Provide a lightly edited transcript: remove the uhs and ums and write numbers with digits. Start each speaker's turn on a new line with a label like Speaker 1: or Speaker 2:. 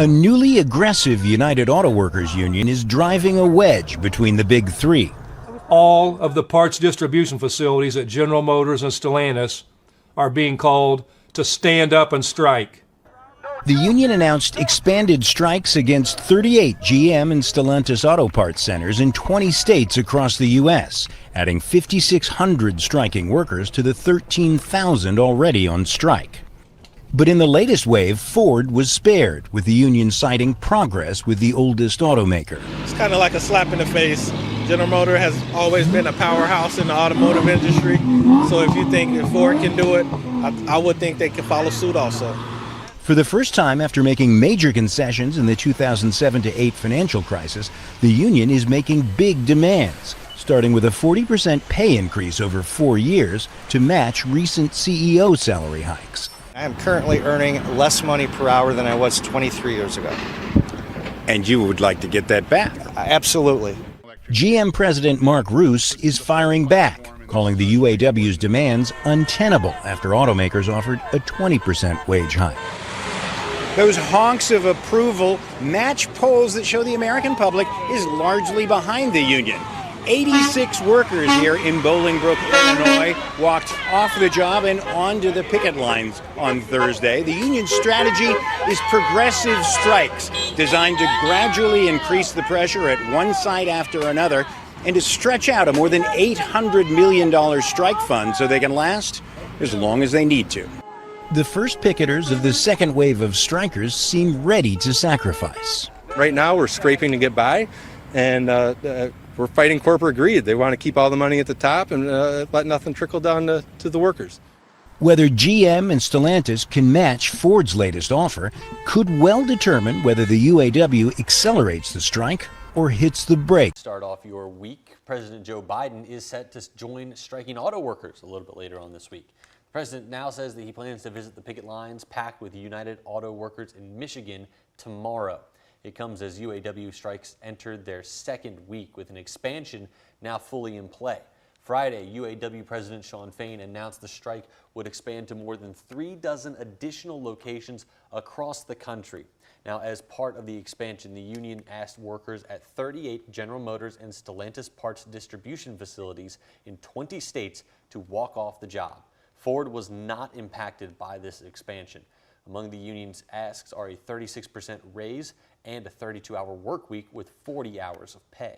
Speaker 1: A newly aggressive United Autoworkers union is driving a wedge between the big three.
Speaker 2: All of the parts distribution facilities at General Motors and Stellantis are being called to stand up and strike.
Speaker 1: The union announced expanded strikes against 38 GM and Stellantis auto parts centers in 20 states across the U.S., adding 5,600 striking workers to the 13,000 already on strike. But in the latest wave, Ford was spared, with the union citing progress with the oldest automaker.
Speaker 3: It's kind of like a slap in the face. General Motors has always been a powerhouse in the automotive industry, so if you think if Ford can do it, I would think they can follow suit also.
Speaker 1: For the first time after making major concessions in the 2007-8 financial crisis, the union is making big demands, starting with a 40% pay increase over 4 years to match recent CEO salary hikes.
Speaker 4: I am currently earning less money per hour than I was 23 years ago.
Speaker 1: And you would like to get that back?
Speaker 4: Absolutely.
Speaker 1: GM President Mark Roos is firing back, calling the UAW's demands untenable after automakers offered a 20% wage hike.
Speaker 5: Those honks of approval match polls that show the American public is largely behind the union. 86 workers here in Bolingbrook, Illinois, walked off the job and onto the picket lines on Thursday. The union's strategy is progressive strikes, designed to gradually increase the pressure at one site after another and to stretch out a more than $800 million strike fund so they can last as long as they need to.
Speaker 1: The first picketers of the second wave of strikers seem ready to sacrifice.
Speaker 6: Right now, we're scraping to get by, and we're fighting corporate greed. They want to keep all the money at the top and let nothing trickle down to the workers.
Speaker 1: Whether GM and Stellantis can match Ford's latest offer could well determine whether the UAW accelerates the strike or hits the brakes.
Speaker 7: Start off your week. President Joe Biden is set to join striking auto workers a little bit later on this week. The president now says that he plans to visit the picket lines packed with United Auto Workers in Michigan tomorrow. It comes as UAW strikes entered their second week, with an expansion now fully in play. Friday, UAW President Shawn Fain announced the strike would expand to more than 36 additional locations across the country. Now, as part of the expansion, the union asked workers at 38 General Motors and Stellantis parts distribution facilities in 20 states to walk off the job. Ford was not impacted by this expansion. Among the union's asks are a 36% raise and a 32-hour work week with 40 hours of pay.